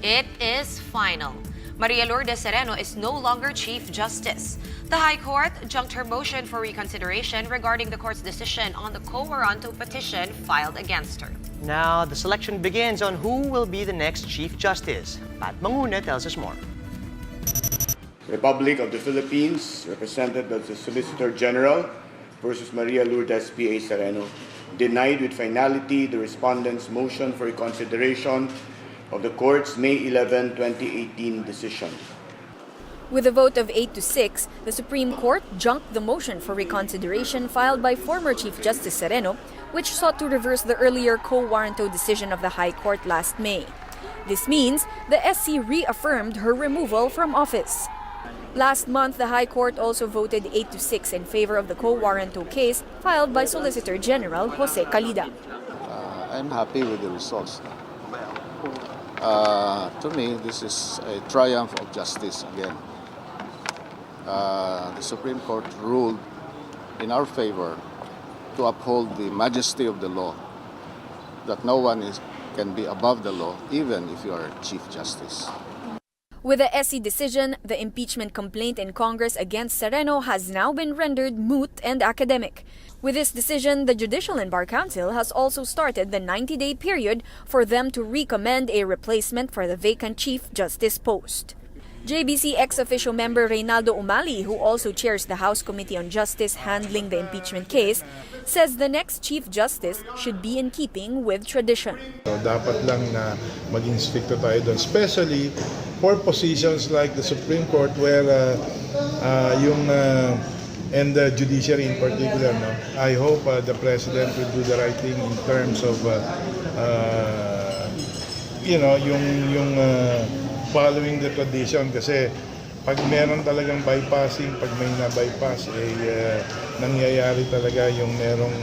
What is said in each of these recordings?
It is final. Maria Lourdes Sereno is no longer Chief Justice. The High Court junked her motion for reconsideration regarding the court's decision on the quo warranto petition filed against her. Now, the selection begins on who will be the next Chief Justice. Pat Manguna tells us more. Republic of the Philippines, represented by the Solicitor General versus Maria Lourdes P.A. Sereno, denied with finality the respondent's motion for reconsideration of the court's May 11, 2018 decision. With a vote of 8-6, the Supreme Court junked the motion for reconsideration filed by former Chief Justice Sereno, which sought to reverse the earlier quo warranto decision of the High Court last May. This means the SC reaffirmed her removal from office. Last month, the High Court also voted 8-6 in favor of the quo warranto case filed by Solicitor General Jose Calida. I'm happy with the results. To me, this is a triumph of justice again. The Supreme Court ruled in our favor to uphold the majesty of the law, that no one can be above the law, even if you are Chief Justice. With the SC decision, the impeachment complaint in Congress against Sereno has now been rendered moot and academic. With this decision, the Judicial and Bar Council has also started the 90-day period for them to recommend a replacement for the vacant Chief Justice post. JBC ex-officio member Reynaldo Umali, who also chairs the House Committee on Justice handling the impeachment case, says the next Chief Justice should be in keeping with tradition. So, dapat lang na maging stricto tayo doon, especially for positions like the Supreme Court where and the judiciary in particular. No? I hope the President will do the right thing in terms of yung following the tradition, kasi pag meron talagang bypassing, pag may na-bypass, nangyayari talaga yung merong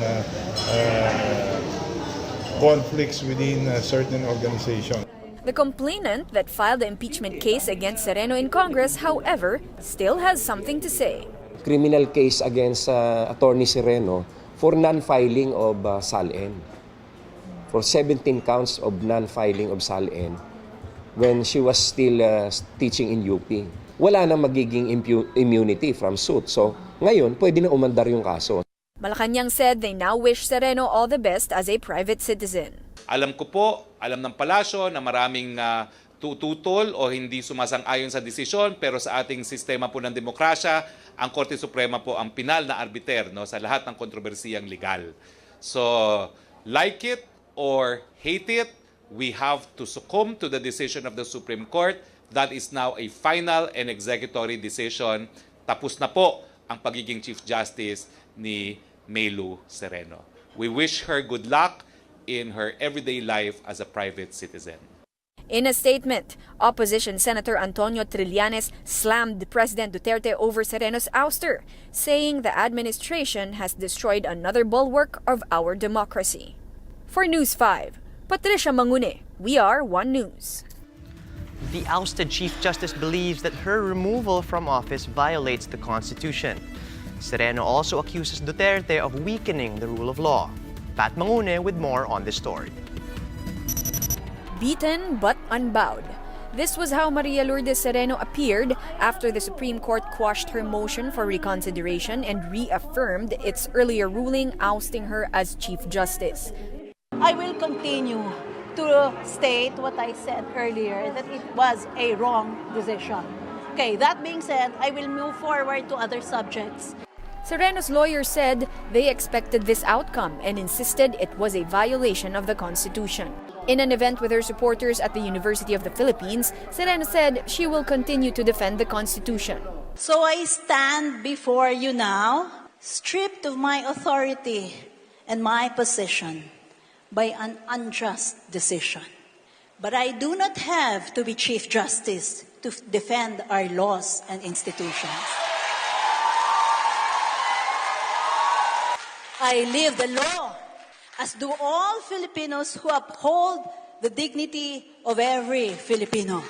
conflicts within a certain organization. The complainant that filed the impeachment case against Sereno in Congress, however, still has something to say. Criminal case against Attorney Sereno for non-filing of SALN. For 17 counts of non-filing of SALN when she was still teaching in UP. Wala na magiging immunity from suit. So, ngayon, pwede na umandar yung kaso. Malacanang said they now wish Sereno all the best as a private citizen. Alam ko po, alam ng palasyo na maraming tututol o hindi sumasang-ayon sa desisyon, pero sa ating sistema po ng demokrasya, ang Korte Suprema po ang pinal na arbiter, no, sa lahat ng kontrobersiyang legal. So, like it or hate it, we have to succumb to the decision of the Supreme Court. That is now a final and executory decision. Tapos na po ang pagiging Chief Justice ni Lourdes Sereno. We wish her good luck in her everyday life as a private citizen. In a statement, opposition Senator Antonio Trillanes slammed President Duterte over Sereno's ouster, saying the administration has destroyed another bulwark of our democracy. For News 5, Patricia Mangune, we are One News. The ousted Chief Justice believes that her removal from office violates the Constitution. Sereno also accuses Duterte of weakening the rule of law. Pat Mangune with more on this story. Beaten but unbowed. This was how Maria Lourdes Sereno appeared after the Supreme Court quashed her motion for reconsideration and reaffirmed its earlier ruling ousting her as Chief Justice. I will continue to state what I said earlier, that it was a wrong decision. Okay, that being said, I will move forward to other subjects. Sereno's lawyer said they expected this outcome and insisted it was a violation of the Constitution. In an event with her supporters at the University of the Philippines, Sereno said she will continue to defend the Constitution. So I stand before you now, stripped of my authority and my position by an unjust decision. But I do not have to be Chief Justice to defend our laws and institutions. I live the law, as do all Filipinos who uphold the dignity of every Filipino.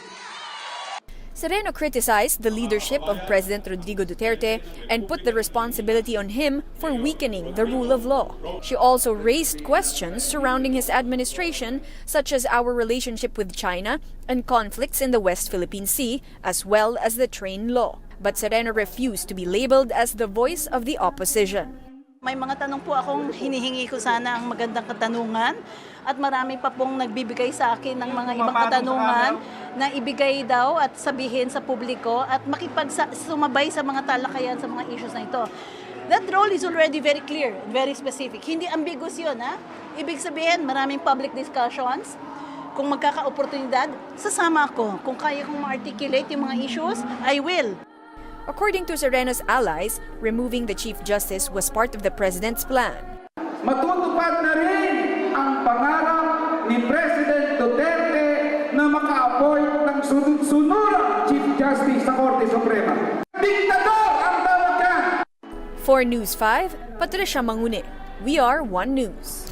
Sereno criticized the leadership of President Rodrigo Duterte and put the responsibility on him for weakening the rule of law. She also raised questions surrounding his administration, such as our relationship with China and conflicts in the West Philippine Sea, as well as the train law. But Sereno refused to be labeled as the voice of the opposition. May mga tanong po akong hinihingi ko sana ang magandang katanungan at marami pa pong nagbibigay sa akin ng mga ibang katanungan na ibigay daw at sabihin sa publiko at sumabay sa mga talakayan sa mga issues na ito. That role is already very clear, very specific. Hindi ambiguous yun, ha? Ibig sabihin, maraming public discussions. Kung magkaka-oportunidad, sasama ako. Kung kaya kong ma-articulate yung mga issues, I will. According to Sereno's allies, removing the Chief Justice was part of the President's plan. Matutupad na rin ang pangarap ni President Duterte na maka-appoint ng sunod-sunurang Chief Justice sa Korte Suprema. Diktador ang tawag yan! For News 5, Patricia Mangune. We are One News.